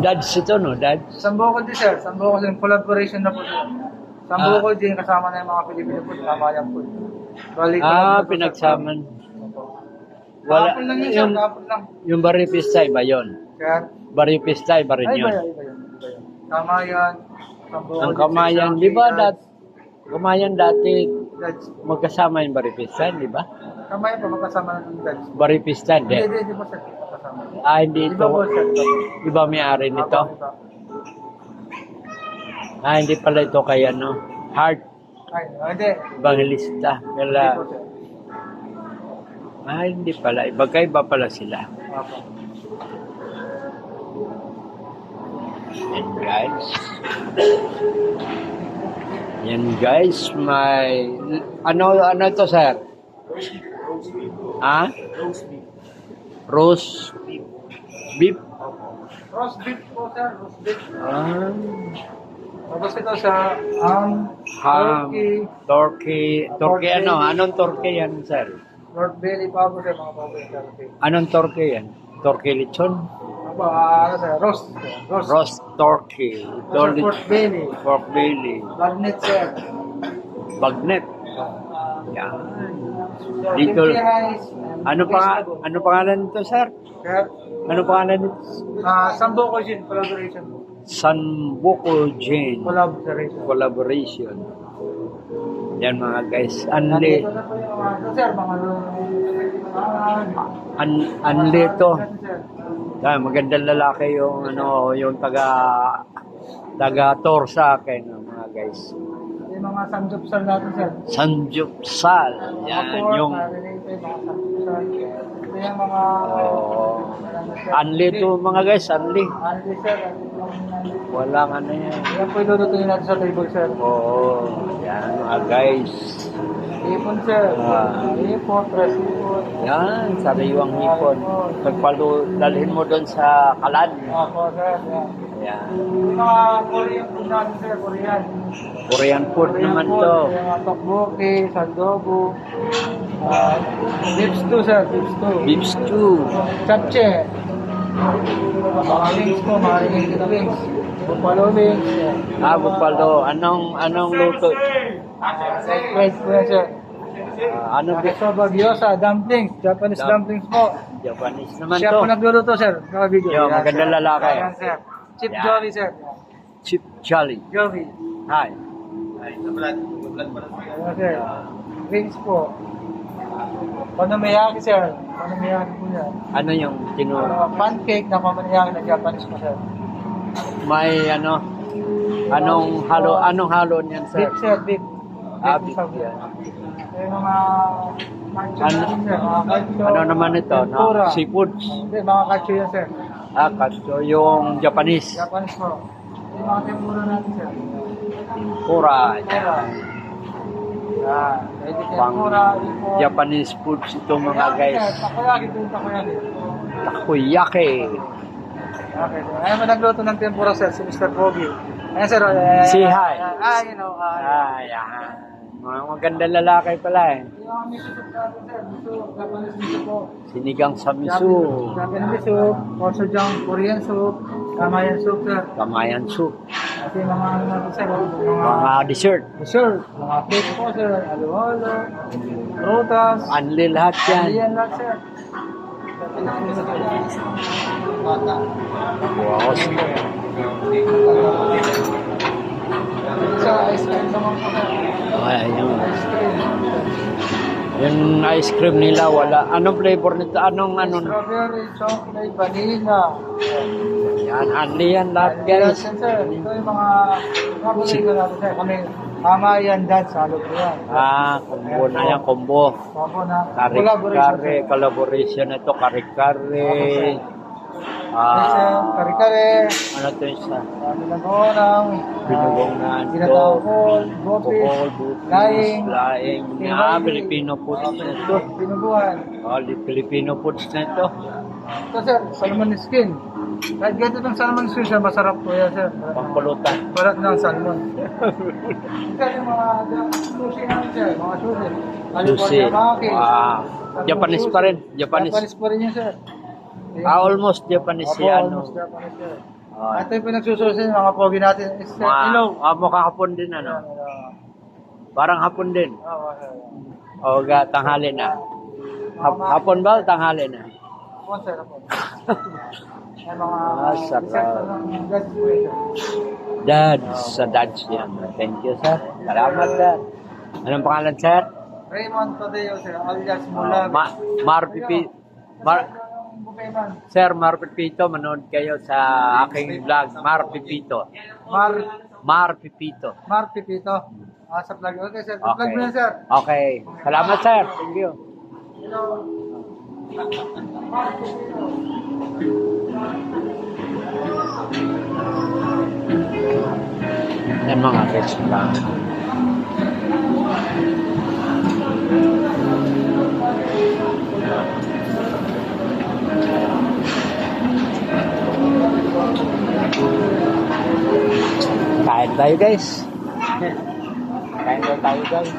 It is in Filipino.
Dads ito, no? Dads. Sambuco din, sir. Sambuco din. Collaboration na po, sir. Sambuco din, kasama na yung mga Pilipino po. Kamayan po. Bali, collab na po, sir. Pinagsaman. Kahapon lang yun, sir. Yung, Kahapon lang. yung Barrio Pista, iba yun. Sir. Barrio Pista, iba rin Ay, yun. iba yun. Iba yun. Kamayan. Sambuco. Ang Kamayan, di ba Kamayan dati Dads. magkasama yung Barrio Pista, di ba? Kamayan po, magkasama na ng Dads. Barrio Pista, Hindi, hindi. hindi po, sir. Magkasama. Hindi Iba po, ito. sir. Iba may-ari nito. Iba. Hindi pala ito kay Heart Ay, hindi. Evangelista. Kala, Hindi po, sir. hindi pala. Iba pala sila. Apo. Yan guys. Yan guys, may... Ano to, sir? Ha? Roast beef. Roast beef po, sir. Roast beef. Tapos ito sa Ham, turkey. Turkey ano? Anong turkey yan, sir? North Belly pa po, sir, mga pabalik. Anong turkey yan? Turkey lechon? Ako, sir, roast. Roast turkey. Ito, Pork belly. pork belly. Bagnet, sir. Bagnet. Yan. So, Dito, kimchi rice. ano pangalan nito, sir? Sir, Ano pangalan nito? Sambuco Gin, collaboration po. Sanbuco Gin Collaboration. Collaboration. Yan mga guys. Anli. Nandito na po yung sir, mga Anli to. Yan, magandang lalaki yung yung taga tour sa akin, mga guys. yung mga samjupsal natin, sir. Sanjupsal. Yan, yung Ito yung mga... Anli to mga guys, anli. Anli, sir. Walang ano yan. Yan po ilulutuin natin sa table, sir. Oo. Yan mga guys. Ipon, sir. Ipon, press ipon. Yan, sariwang hipon. Dalhin mo doon sa kalan. Ako, sir. Yan. Yan. Yung mga Korean food natin, sir. Korean. Korean food naman food, to. Yung mga tteokbokki, saldobu. Beef stew, sir. Beef stew. Beef stew. Japchae. Mga wings po, mga related wings. Buffalo wings. Buffalo. Anong luto? Fried po yan, sir. Ano ba? Soba gyoza, dumplings. Japanese dumplings po. Japanese naman Siya to. po nagluluto, sir. Naka-video. Yo, magandang lalaki. Yan, sir. Chip Yan. Joey, sir. Chip Charlie. Joey. Hi. Yan, sir. Wings po. Panomiyaki, sir. Panomiyaki po yan. Ano yung Pancake na panomiyaki na Japanese po, sir. may anong halo niyan, sir? Beef, sir. Beef. Beef Sa yan. yung mga macho Ano- natin, sir. Mga kalcho. Ano naman ito? Tempura. Seafoods. Hindi, mga kalcho yan, sir. Katso, yung Japanese. Japanese po. Yung mga tempura natin, sir. Tempura. Tempura. Yan. Pwede Pang tempura, ipon. Japanese foods ito mga guys. Takoyaki, ito yung takoyaki. Takoyaki. Okay. Ayan mo nagluto ng tempura, sir, si Mr. Pogi. Ayan, sir. Say hi. You know. Yan. Mga magandang lalaki pala eh. Yung miso soup natin, sir. Miso, Japanese miso po. Sinigang sa miso. Japanese miso. Also dyan, Korean soup. Kamayan soup, sir. Kamayan soup. At yung mga ano natin, sir. Mga dessert. Dessert. Mga cake po, sir. Halo-halo. Prutas. Anli lahat yan. Ayan lang, sir. Bata. Wow. Sa ice cream naman po, sir. Ayun. Ice cream. Yung ice cream nila wala. Anong flavor nito? Anong Strawberry, chocolate, vanilla. Yan, anli yan lahat Yes, guys. sir. Ito yung mga paborito natin, sir. Kami, tama yan, dad. Salo po yan. Combo na yan, combo. Opo na. Kare-kare, collaboration ito, kare-kare. Yes, sir. Kare-kare. Ano to isa? Binagorang. Binugong na ito. Ginatawol. Gopis. Bukol, bukis, Laing. laing. Filipino foods na ito. Binubuhan. Filipino foods na ito. Ito, sir. Salmon skin. Kahit ganito ng salmon skin, sir. Masarap po yan, sir. Pangpulutan. Barat ng salmon. Sir, yung mga sushi namin, sir. Mga sushi. Sushi. California maki. Japanese pa rin. Japanese. Japanese pa rin yan, sir. Almost Japanesiano. Almost Japanese sir. Ah, Ito yung pinagsususin, mga pogi natin. Sir, hello. mukha hapon din ano. Parang hapon din. Oo, O tanghali na. Hapon ba o tanghali na? Hapon, sir. Hapon. May mga sarap. dessert pa ng God's way, sir. Sa dads yan. Thank you, sir. Salamat, sir. Anong pangalan, sir? Raymond Tadeo, sir. Alias Mula. Sir, Mar Pipito, manood kayo sa aking vlog, Mar Pipito. Mar Pipito. Mar Pipito. Sa vlog. Okay, sir. Okay. Vlog mo yan, sir. Okay. Salamat, sir. Thank you. Hello. Yan mga kids lang. Kain tayo guys. Kain tayo guys.